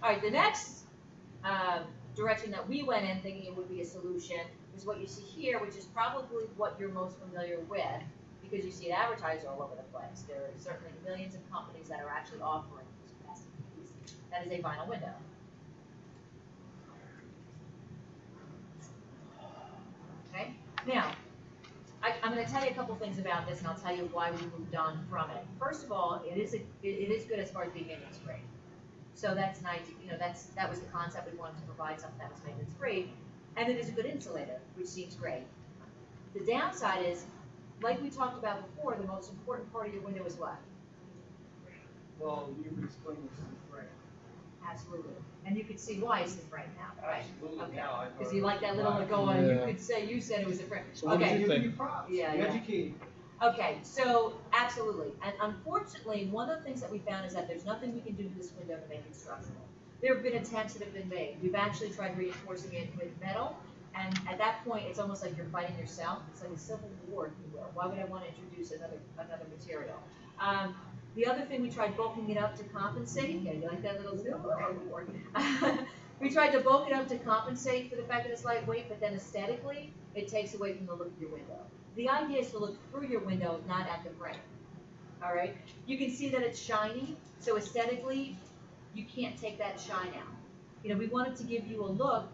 All right, the next direction that we went in thinking it would be a solution is what you see here, which is probably what you're most familiar with because you see it advertised all over the place. There are certainly millions of companies that are actually offering these. That is a vinyl window. Okay? Now, I'm going to tell you a couple things about this, and I'll tell you why we moved on from it. First of all, it is good as far as being maintenance free. So that's nice. That was the concept. We wanted to provide something that was maintenance free, and it is a good insulator, which seems great. The downside is, like we talked about before, the most important part of your window is what? Well, you explained this to the frame. Absolutely. And you can see why it's the frame now, right? Absolutely. Okay. Now, Because you like that little go on. Yeah. You said it was a frame. So what do Okay. you think? You props. Yeah, You yeah. educate. Okay, so absolutely. And unfortunately, one of the things that we found is that there's nothing we can do to this window to make it structural. There have been attempts that have been made. We've actually tried reinforcing it with metal, and at that point, it's almost like you're fighting yourself. It's like a civil war, if you will. Why would I want to introduce another material? The other thing, we tried bulking it up to compensate. Yeah, you like that little zoom? We tried to bulk it up to compensate for the fact that it's lightweight, but then aesthetically, it takes away from the look of your window. The idea is to look through your window, not at the frame. All right? You can see that it's shiny, so aesthetically, you can't take that shine out. We wanted to give you a look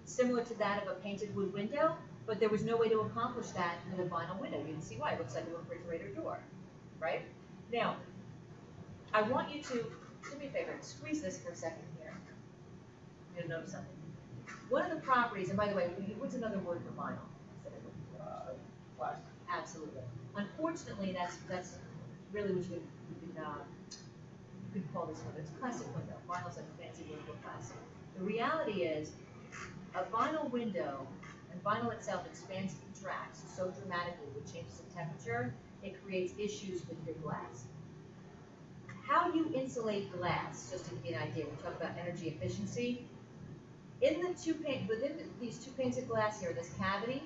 similar to that of a painted wood window, but there was no way to accomplish that with a vinyl window. You can see why. It looks like a refrigerator door, right? Now, I want you to do me a favor, squeeze this for a second here. You'll notice something. One of the properties, and by the way, what's another word for vinyl? Plastic. Absolutely. Unfortunately, that's really what you could call this window. It's a plastic window. Vinyl's like a fancy word for plastic. The reality is, a vinyl window, and vinyl itself expands and contracts so dramatically with changes in temperature, it creates issues with your glass. How you insulate glass, just to give you an idea, we talk about energy efficiency. Within these two panes of glass here, this cavity,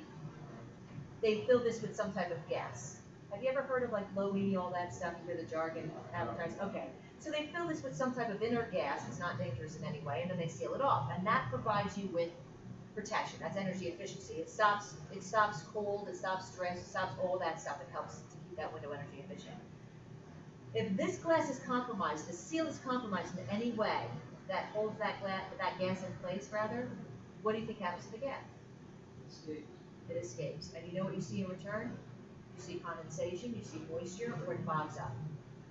they fill this with some type of gas. Have you ever heard of like low E, all that stuff? You hear the jargon advertised? Okay. So they fill this with some type of inert gas. It's not dangerous in any way, and then they seal it off. And that provides you with protection. That's energy efficiency. It stops cold, it stops stress, it stops all that stuff. It helps to keep that window energy efficient. If this glass is compromised, the seal is compromised in any way that holds that gas in place, rather, what do you think happens to the gas? Escape. It escapes. And you know what you see in return? You see condensation, you see moisture, or it bogs up.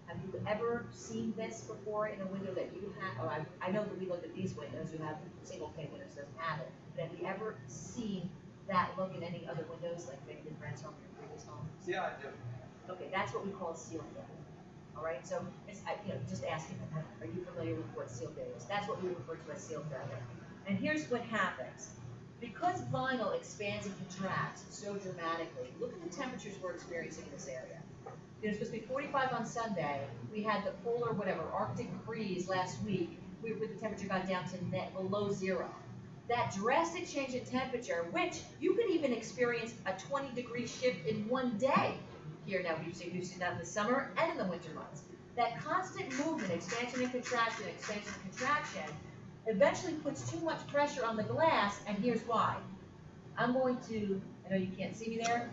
Have you ever seen this before in a window that you have? Oh, I know that we looked at these windows, you have single pane windows, doesn't have it. But have you ever seen that look in any other windows, like maybe the Brent's home or your previous home? Yeah, I do. Okay, that's what we call seal failure. All right, so just asking, are you familiar with what seal failure is? That's what we refer to as seal failure. And here's what happens. Because vinyl expands and contracts so dramatically, look at the temperatures we're experiencing in this area. It was supposed to be 45 on Sunday. We had the polar, Arctic freeze last week. The temperature got down to below zero. That drastic change in temperature, which you could even experience a 20-degree shift in one day. Here now, we've seen that in the summer and in the winter months. That constant movement, expansion and contraction, eventually puts too much pressure on the glass, and here's why. I know you can't see me there.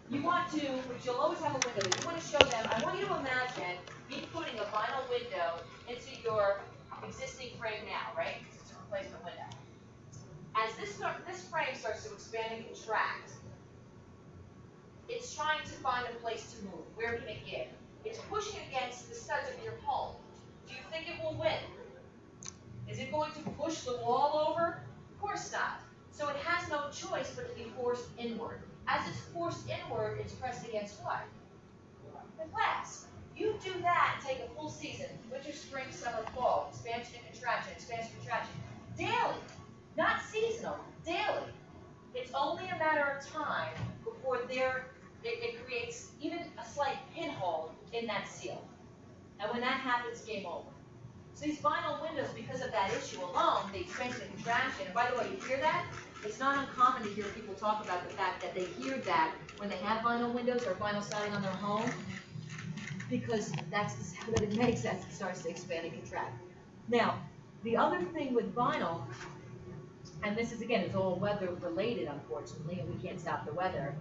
You want to, which you'll always have a window, but you want to show them, I want you to imagine me putting a vinyl window into your existing frame now, right? It's a replacement window. As this frame starts to expand and contract, it's trying to find a place to move. Where can it give? It's pushing against the studs of your home. Do you think it will win? Is it going to push the wall over? Of course not. So it has no choice but to be forced inward. As it's forced inward, it's pressed against what? The glass. You do that and take a full season, winter, spring, summer, fall, expansion and contraction, daily. Not seasonal, daily. It's only a matter of time before it creates even a slight pinhole in that seal. And when that happens, game over. So these vinyl windows, because of that issue alone, the expansion and contraction, and by the way, you hear that? It's not uncommon to hear people talk about the fact that they hear that when they have vinyl windows or vinyl siding on their home, because that's the sound that it makes as it starts to expand and contract. Now, The other thing with vinyl, and this is again, it's all weather related, unfortunately, and we can't stop the weather.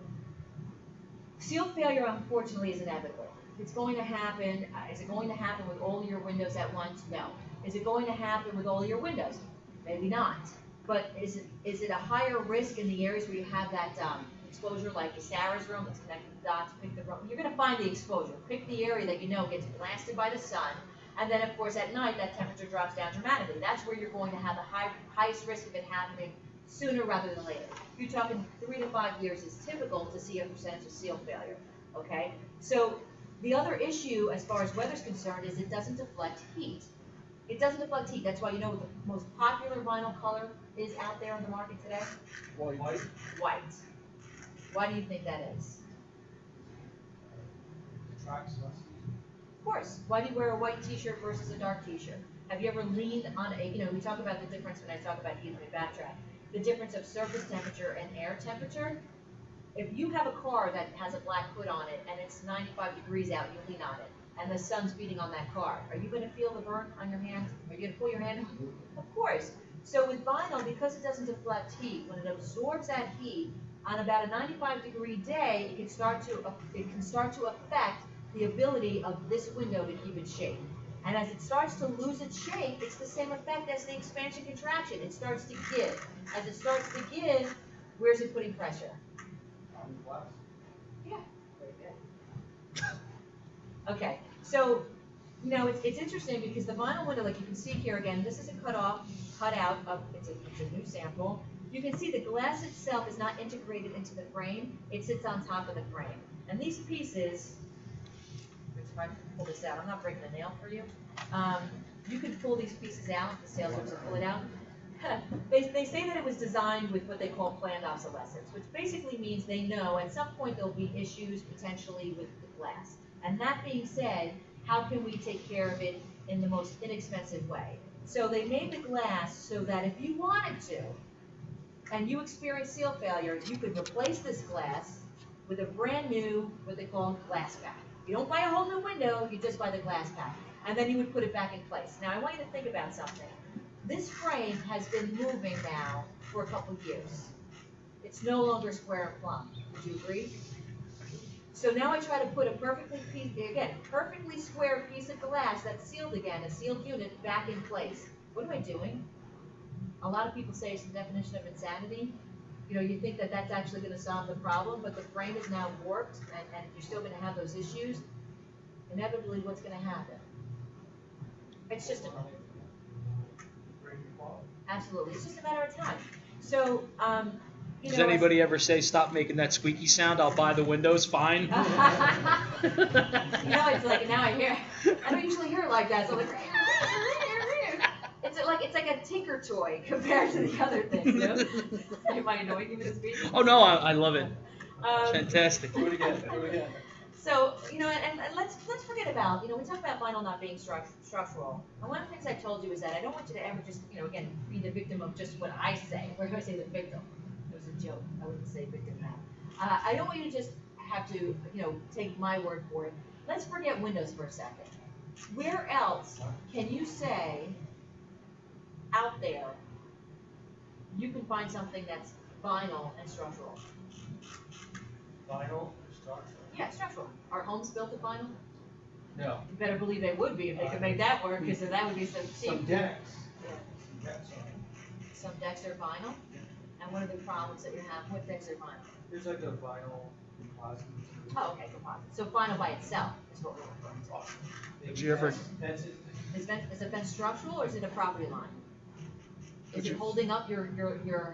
Seal failure, unfortunately, is inevitable. It's going to happen. Is it going to happen with all your windows at once? No. Is it going to happen with all your windows? Maybe not. But is it a higher risk in the areas where you have that exposure, like Sarah's room, let's connect the dots, pick the room. You're going to find the exposure. Pick the area that you know gets blasted by the sun. And then, of course, at night, that temperature drops down dramatically. That's where you're going to have the highest risk of it happening sooner rather than later. If you're talking 3 to 5 years is typical to see a percentage of seal failure, okay? So the other issue as far as weather's concerned is it doesn't deflect heat. It doesn't deflect heat. That's why you know what the most popular vinyl color is out there on the market today? White. White. Why do you think that is? Tracks less. Of course. Why do you wear a white t-shirt versus a dark t-shirt? Have you ever leaned on a, you know, we talk about the difference when I talk about heat, let me backtrack. The difference of surface temperature and air temperature. If you have a car that has a black hood on it and it's 95 degrees out, you lean on it, and the sun's beating on that car, are you going to feel the burn on your hand? Are you going to pull your hand? Of course. So with vinyl, because it doesn't deflect heat, when it absorbs that heat, on about a 95-degree day, it can start to affect the ability of this window to keep its shape. And as it starts to lose its shape, it's the same effect as the expansion contraction. It starts to give. As it starts to give, where's it putting pressure? On the glass. Yeah, very good. Okay, so, you know, it's interesting because the vinyl window, like you can see here again, this is a cut out of, it's a new sample. You can see the glass itself is not integrated into the frame. It sits on top of the frame. And these pieces, if I can pull this out, I'm not breaking a nail for you. You can pull these pieces out, the sales reps will pull it out. They say that it was designed with what they call planned obsolescence, which basically means they know at some point there'll be issues potentially with the glass. And that being said, how can we take care of it in the most inexpensive way? So they made the glass so that if you wanted to, and you experience seal failure, you could replace this glass with a brand new, what they call glass pack. You don't buy a whole new window, you just buy the glass pack. And then you would put it back in place. Now I want you to think about something. This frame has been moving now for a couple of years. It's no longer square and plumb. Would you agree? So now I try to put a perfectly square piece of glass that's sealed again, a sealed unit, back in place. What am I doing? A lot of people say it's the definition of insanity. You know, you think that that's actually going to solve the problem, but the frame is now warped, and you're still going to have those issues. Inevitably, what's going to happen? It's just a matter. Absolutely, it's just a matter of time. So, you Does know, anybody ever say, stop making that squeaky sound, I'll buy the windows, fine? You know, it's like, now I hear, I don't usually hear it like that, so I'm like, it's like a tinker toy compared to the other things, you know? Am I annoying you with this speech? Oh no, I love it. Fantastic. Do it again. Do it again. So, you know, and let's forget about, you know, we talk about vinyl not being structural. And one of the things I told you is that I don't want you to ever just, you know, again, be the victim of just what I say. We're going to say the victim. It was a joke. I wouldn't say victim now. I don't want you to just have to, you know, take my word for it. Let's forget windows for a second. Where else can you say out there you can find something that's vinyl and structural? Vinyl, structural. Yeah, structural. Are homes built of vinyl? No. You better believe they would be if they could make that work, because that would be some cheap. Some decks. Yeah. Some decks are. Some decks are vinyl. And what are the problems that you have? What decks are vinyl? There's like a vinyl composite. Oh, okay, composite. So vinyl by itself is what we're referring to. Did you ever- That's it. Is a fence structural or is it a property line? Is it holding up your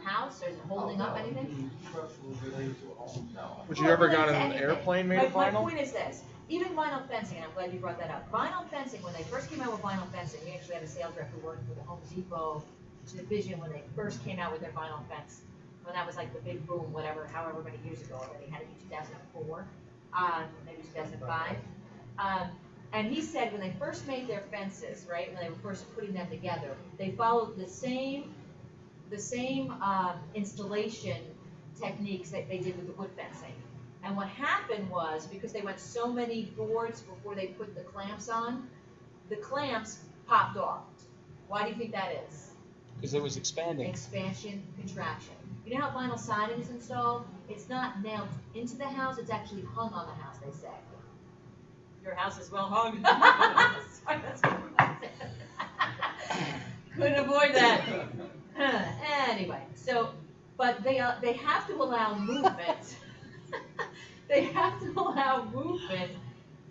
house, or is it holding up anything? Structural related to a home, no. Would you ever got Related to an anything. airplane made of My vinyl? point is this, even vinyl fencing, and I'm glad you brought that up. Vinyl fencing, when they first came out with vinyl fencing, we actually had a sales rep who worked for the Home Depot division when they first came out with their vinyl fence. When that was like the big boom, whatever, however many years ago, already had it in 2004, maybe 2005. And he said when they first made their fences, right, when they were first putting them together, they followed the same installation techniques that they did with the wood fencing. And what happened was, because they went so many boards before they put the clamps on, the clamps popped off. Why do you think that is? Because it was expanding. Expansion, contraction. You know how vinyl siding is installed? It's not nailed into the house, it's actually hung on the house, they say. Your house is well hung. Sorry, that's what I said. Couldn't avoid that. Anyway, so, but they have to allow movement. They have to allow movement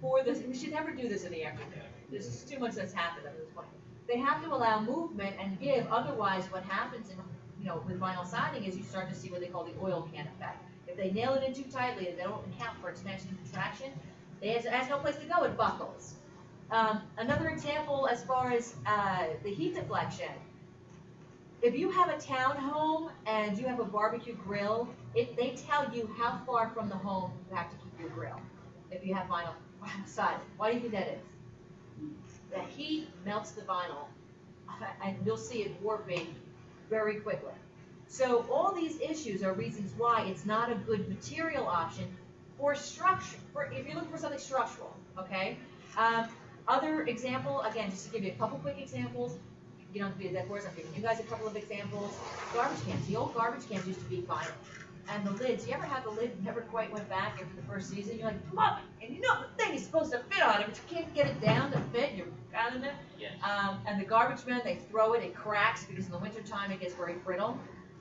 for this. We should never do this in the afternoon. There's just too much that's happened at this point. They have to allow movement and give. Otherwise, what happens with vinyl siding is you start to see what they call the oil can effect. If they nail it in too tightly and they don't account for expansion and contraction, it has no place to go. It buckles. Another example, as far as the heat deflection. If you have a townhome and you have a barbecue grill, they tell you how far from the home you have to keep your grill. If you have vinyl siding, why do you think that is? The heat melts the vinyl, and you'll see it warping very quickly. So all these issues are reasons why it's not a good material option for structure. If you're looking for something structural, okay. Other example, again, just to give you a couple quick examples. You don't have to be that course. I'm giving you guys a couple of examples. Garbage cans. The old garbage cans used to be vinyl. And the lids, you ever had the lid never quite went back after the first season? You're like, Mom, and you know the thing is supposed to fit on it, but you can't get it down to fit. You're pounding it. Yes. And the garbage men, they throw it, it cracks because in the wintertime it gets very brittle.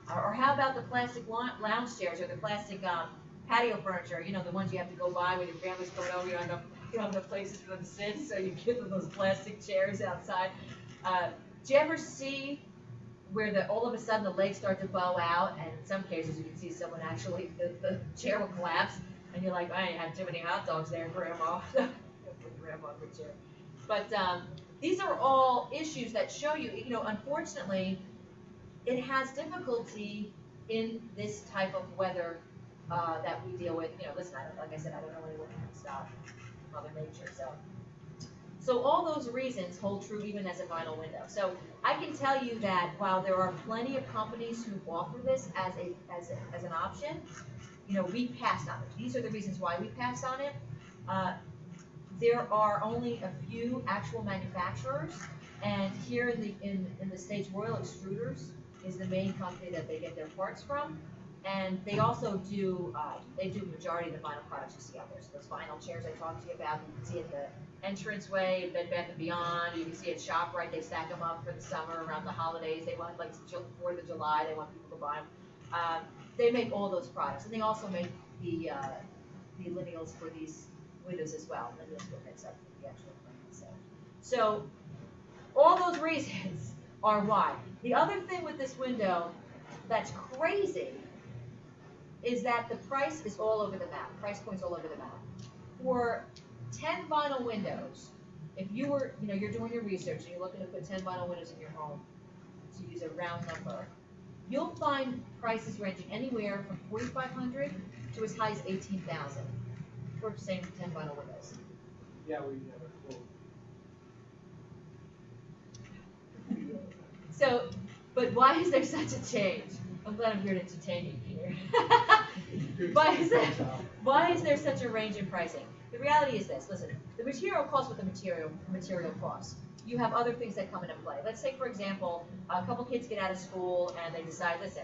Or how about the plastic lounge chairs or the plastic patio furniture? You know, the ones you have to go buy when your family's coming over. You don't have enough places for them to sit, so you give them those plastic chairs outside. Do you ever see where all of a sudden the legs start to bow out, and in some cases you can see someone actually, the chair will collapse, and you're like, I ain't had too many hot dogs there, Grandma. Put Grandma in the chair. But these are all issues that show you, unfortunately, it has difficulty in this type of weather that we deal with. Listen, like I said, I don't know anyone who can stop Mother Nature, So all those reasons hold true even as a vinyl window. So I can tell you that while there are plenty of companies who offer this as an option, we passed on it. These are the reasons why we passed on it. There are only a few actual manufacturers, and here in the States, Royal Extruders is the main company that they get their parts from. And they also do majority of the vinyl products you see out there. So those vinyl chairs I talked to you about, you can see at the entranceway, Bed Bath & Beyond. You can see at ShopRite, they stack them up for the summer around the holidays. They want, like 4th of July, they want people to buy them. They make all those products. And they also make the lineals for these windows as well. And this one makes up the actual frame. So all those reasons are why. The other thing with this window that's crazy is that the price is all over the map. Price point's all over the map. For 10 vinyl windows, if you were, you're doing your research and you're looking to put 10 vinyl windows in your home, to use a round number, you'll find prices ranging anywhere from $4,500 to as high as $18,000 for the same 10 vinyl windows. Yeah, we have a quote. So, but why is there such a change? I'm glad I'm here to entertain you, Peter. Why is there such a range in pricing? The reality is this. Listen, the material costs what the material costs. You have other things that come into play. Let's say, for example, a couple kids get out of school and they decide, listen,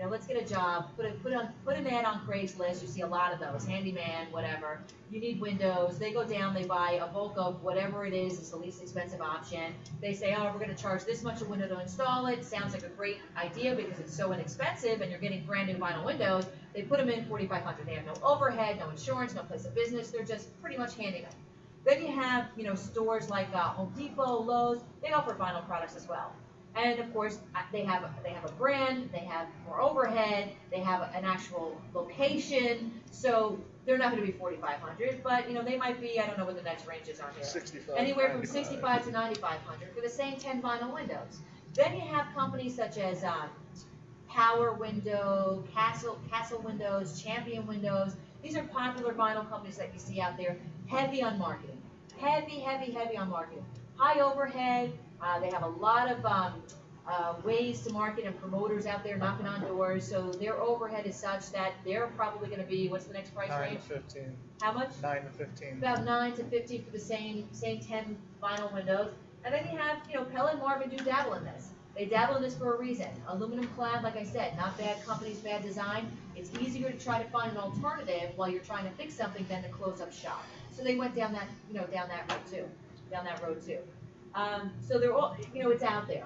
let's get a job. Put an ad on Craigslist. You see a lot of those, handyman, whatever. You need windows. They go down. They buy a bulk of whatever it is. It's the least expensive option. They say, oh, we're going to charge this much a window to install it. Sounds like a great idea because it's so inexpensive, and you're getting brand new vinyl windows. They put them in $4,500. They have no overhead, no insurance, no place of business. They're just pretty much handing them. Then you have stores like Home Depot, Lowe's. They offer vinyl products as well. And of course, they have a brand, they have more overhead, they have an actual location, so they're not going to be $4,500, but they might be, I don't know what the next ranges are here. 65. Anywhere from $6,500 to $9,500 for the same 10 vinyl windows. Then you have companies such as Power Window, Castle Windows, Champion Windows. These are popular vinyl companies that you see out there, heavy on marketing. Heavy on marketing. High overhead. They have a lot of ways to market and promoters out there knocking on doors. So their overhead is such that they're probably going to be, what's the next price 9 range? to 15. How much? 9 to 15. About 9 to 15 for the same 10 vinyl windows. And then you have, Pella and Marvin do dabble in this. They dabble in this for a reason. Aluminum clad, like I said, not bad companies, bad design. It's easier to try to find an alternative while you're trying to fix something than to close up shop. So they went down that, down that road too. So they're all, it's out there.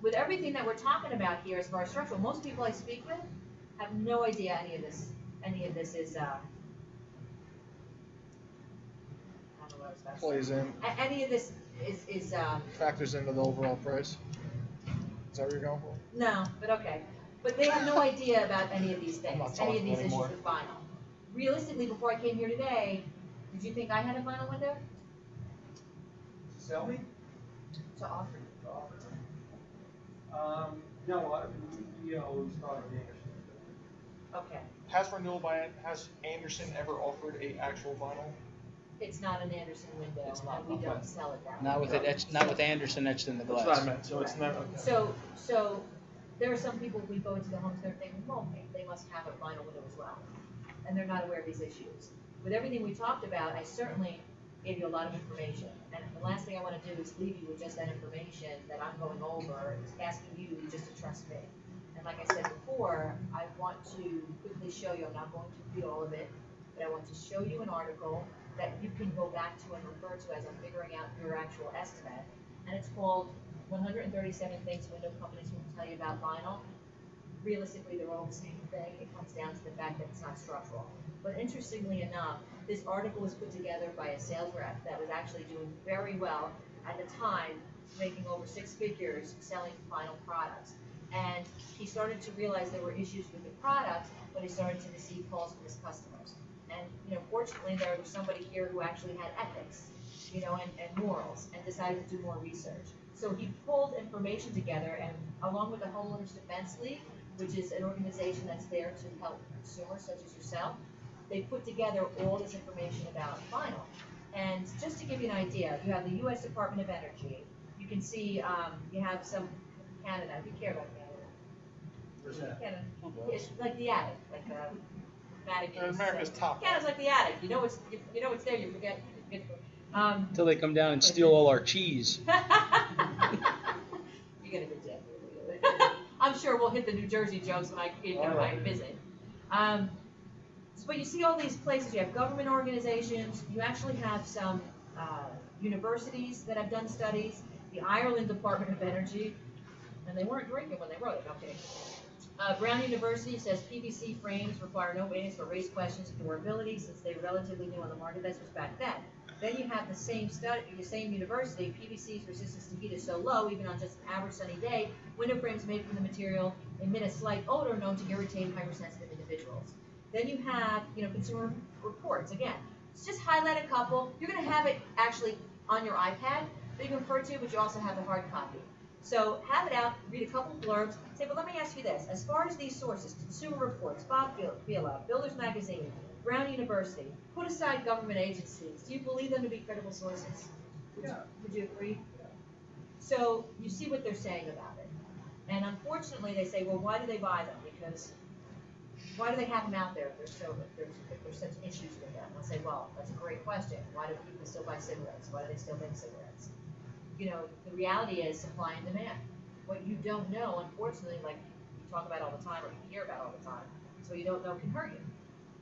With everything that we're talking about here as far as structural, most people I speak with have no idea any of this is, I don't know what I was about to say. Plays in, Any of this is factors into the overall price. Is that what you're going for? no, but okay. But they have no idea about any of these I'm not things, any of talking these issues anymore. with vinyl. Realistically, before I came here today, did you think I had a vinyl window Sell me? to offer? No, we always thought of Anderson. Okay, Has Anderson ever offered a actual vinyl? it's not an Anderson window, It's not, and we okay. don't sell it that way. Not with it etched, not with Anderson etched in the That's glass. what I meant, so it's not, okay. So there are some people, we go into the homes, they're thinking, well, okay, they must have a vinyl window as well. And they're not aware of these issues. With everything we talked about, I certainly gave you a lot of information. And the last thing I wanna do is leave you with just that information that I'm going over, asking you just to trust me. And like I said before, I want to quickly show you, I'm not going to read all of it, but I want to show you an article that you can go back to and refer to as I'm figuring out your actual estimate. And it's called 137 Things Window Companies Will Tell You About Vinyl. Realistically, they're all the same thing. It comes down to the fact that it's not structural. But interestingly enough, this article was put together by a sales rep that was actually doing very well at the time, making over 6 figures selling vinyl products. And he started to realize there were issues with the product, but he started to receive calls from his customers. And fortunately, there was somebody here who actually had ethics, and morals, and decided to do more research. So he pulled information together, and along with the Homeowners Defense League, which is an organization that's there to help consumers such as yourself, they put together all this information about vinyl. And just to give you an idea, you have the U.S. Department of Energy. You can see you have some Canada. We care about Canada. Where's that? Canada. It's like the attic, like Vatican. America's top. Canada's like the attic. You know it's there. You forget. Until they come down and steal all our cheese. You're gonna get Jeff. I'm sure we'll hit the New Jersey jokes when I visit. But you see all these places. You have government organizations. You actually have some universities that have done studies. The Ireland Department of Energy, and they weren't drinking when they wrote it. Okay. Brown University says PVC frames require no maintenance but raise questions of durability since they were relatively new on the market. This was back then. Then you have the same university, PVC's resistance to heat is so low, even on just an average sunny day, window frames made from the material emit a slight odor known to irritate hypersensitive individuals. Then you have, Consumer Reports. Again, just highlight a couple. You're going to have it actually on your iPad that you can refer to, but you also have the hard copy. So have it out, read a couple blurbs, say, but let me ask you this. As far as these sources, Consumer Reports, Bob Vila, Builders Magazine, Brown University, put aside government agencies. Do you believe them to be credible sources? Yeah. Would you agree? So you see what they're saying about it. And unfortunately, they say, well, why do they buy them? Because why do they have them out there if there's such issues with them? I'll say, well, that's a great question. Why do people still buy cigarettes? Why do they still make cigarettes? The reality is supply and demand. What you don't know, unfortunately, like you talk about all the time or you hear about all the time, so you don't know can hurt you.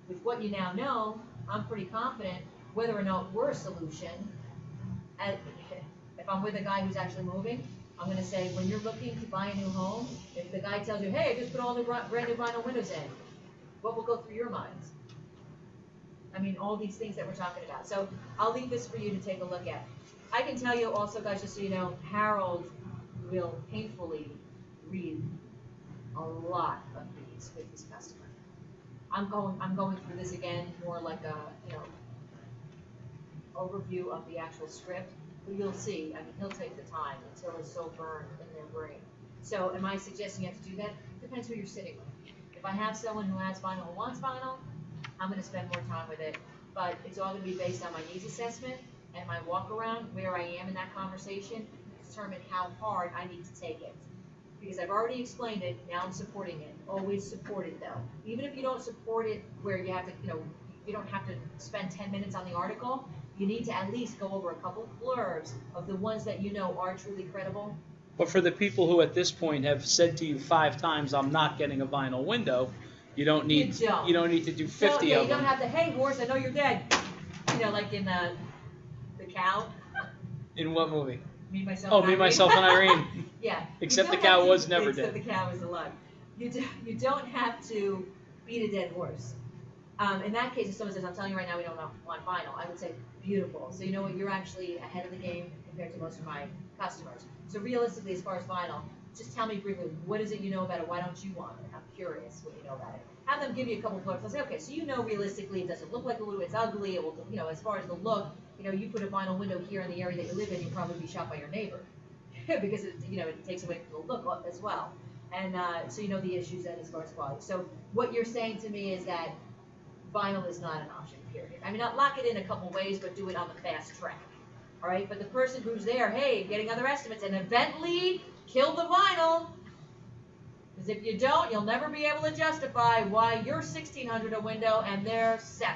With what you now know, I'm pretty confident whether or not we're a solution. If I'm with a guy who's actually moving, I'm going to say, when you're looking to buy a new home, if the guy tells you, hey, I just put all the brand new vinyl windows in, what will go through your minds? I mean, all these things that we're talking about. So I'll leave this for you to take a look at. I can tell you also, guys, just so you know, Harold will painfully read a lot of these with his customer. I'm going through this again, more like a, overview of the actual script. But you'll see, I mean, he'll take the time until it's so burned in their brain. So am I suggesting you have to do that? Depends who you're sitting with. If I have someone who has vinyl and wants vinyl, I'm going to spend more time with it. But it's all going to be based on my needs assessment and my walk around, where I am in that conversation, to determine how hard I need to take it. Because I've already explained it, now I'm supporting it. Always support it though. Even if you don't support it where you have to, you don't have to spend 10 minutes on the article, you need to at least go over a couple blurbs of the ones that you know are truly credible. But for the people who at this point have said to you 5 times, I'm not getting a vinyl window, you don't need You don't. you don't need to do 50 So, yeah, of you them. don't have to, hey horse, I know you're dead. You know, like in the cow. In what movie? Me, myself, Oh, and Me, Irene. Myself, and Irene. Yeah. Except You the don't cow have to- was never except dead. the cow was alive. You don't have to beat a dead horse. In that case, if someone says, I'm telling you right now we don't want vinyl, I would say, beautiful. So you know what, you're actually ahead of the game compared to most of my customers. So realistically, as far as vinyl, just tell me briefly, what is it you know about it? Why don't you want it? I'm curious what you know about it. Have them give you a couple blurbs. They'll say, okay, so you know realistically it doesn't look like a window, it's ugly, it will, you know, as far as the look, you know, you put a vinyl window here in the area that you live in, you'll probably be shot by your neighbor. Because it, you know, it takes away from the look as well. And so you know the issues then as far as quality. So what you're saying to me is that vinyl is not an option, period. I mean, not lock it in a couple ways, but do it on the fast track. All right, but the person who's there, hey, getting other estimates, an event lead, kill the vinyl. Because if you don't, you'll never be able to justify why you're $1,600 a window and they're $7.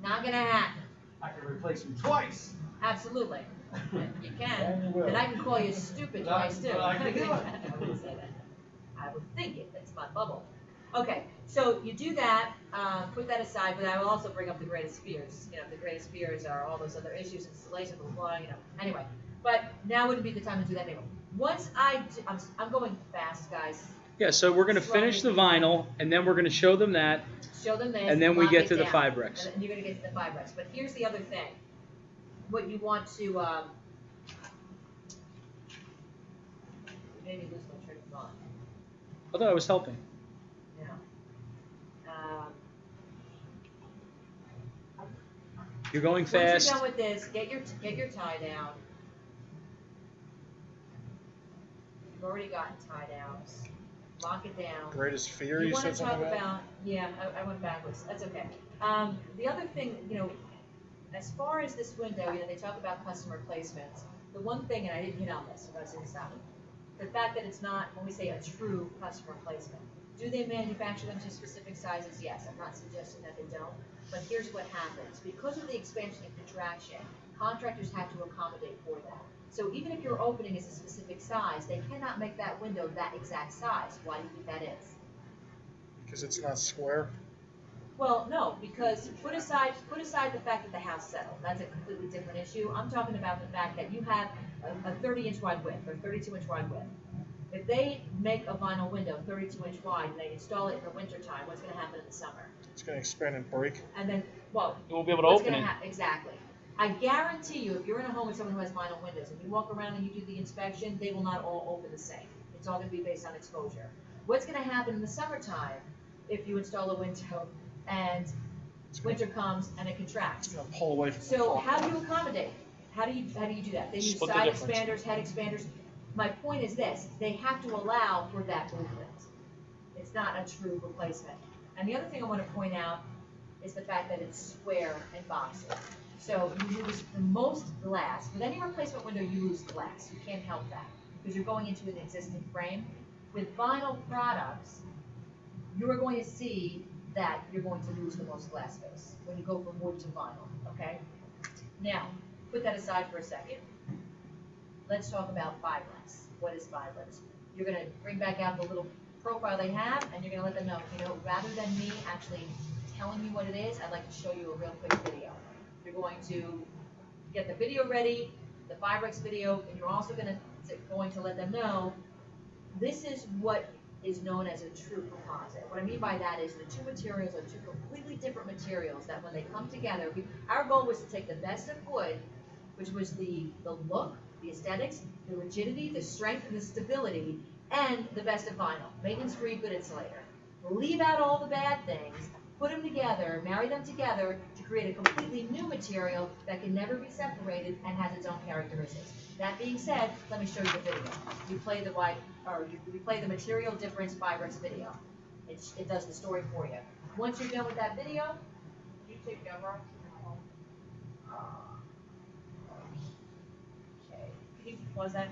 Not gonna happen. I can replace them twice. Absolutely. You can. And you will. And I can call you stupid twice too. But I can do it. I wouldn't say that. I would think it. That's my bubble. Okay, so you do that, put that aside, but I will also bring up the greatest fears. You know, the greatest fears are all those other issues, installation, blah, blah, you know. Anyway, but now wouldn't be the time to do that anymore. Once I'm going fast, guys. Yeah, so we're going to finish the vinyl, and then we're going to show them that, Show them this. and then we lock get it to the down. Fibrex. And you're going to get to the Fibrex. But here's the other thing. What you want to, you made me lose my train of thought. I thought I was helping. Yeah. You're going Once fast. you're done with this, get your tie down. You've already gotten tie downs. Lock it down. Greatest fear You you want to said something talk about? about? Yeah, I went backwards. That's okay. The other thing, you know, as far as this window, you know, they talk about customer placements. The one thing, and I didn't hit on this, so I was going to stop it. The fact that it's not, when we say a true customer placement, do they manufacture them to specific sizes? Yes, I'm not suggesting that they don't, but here's what happens. Because of the expansion and contraction, contractors have to accommodate for that. So even if your opening is a specific size, they cannot make that window that exact size. Why do you think that is? Because it's not square. Well, no, because put aside the fact that the house settled. That's a completely different issue. I'm talking about the fact that you have a 30-inch wide width or 32-inch wide width. If they make a vinyl window 32-inch wide and they install it in the wintertime, what's going to happen in the summer? It's going to expand and break. And then, well, You won't be able to what's open going it. to happen? Exactly. I guarantee you, if you're in a home with someone who has vinyl windows and you walk around and you do the inspection, they will not all open the same. It's all going to be based on exposure. What's going to happen in the summertime if you install a window and winter comes and it contracts? It's going to pull away from the So top. how do you accommodate? How do you do that? They use Split the side difference. expanders, head expanders. My point is this: they have to allow for that movement. It's not a true replacement. And the other thing I want to point out is the fact that it's square and boxy. So you lose the most glass. With any replacement window, you lose glass. You can't help that because you're going into an existing frame. With vinyl products, you are going to see that you're going to lose the most glass space when you go from wood to vinyl, okay? Now, put that aside for a second. Let's talk about Fibrex. What is Fibrex? You're gonna bring back out the little profile they have, and you're gonna let them know, you know, rather than me actually telling you what it is, I'd like to show you a real quick video. You're going to get the video ready, the Fibrex video, and you're also going to let them know this is what is known as a true composite. What I mean by that is the two materials are two completely different materials that when they come together, our goal was to take the best of wood, which was the look, the aesthetics, the rigidity, the strength, and the stability, and the best of vinyl. Maintenance-free, good insulator. Leave out all the bad things, put them together, marry them together to create a completely new material that can never be separated and has its own characteristics. That being said, let me show you the video. We play the material difference Fibrex video. It does the story for you. Once you're done with that video, you take camera. Okay. Can you pause that?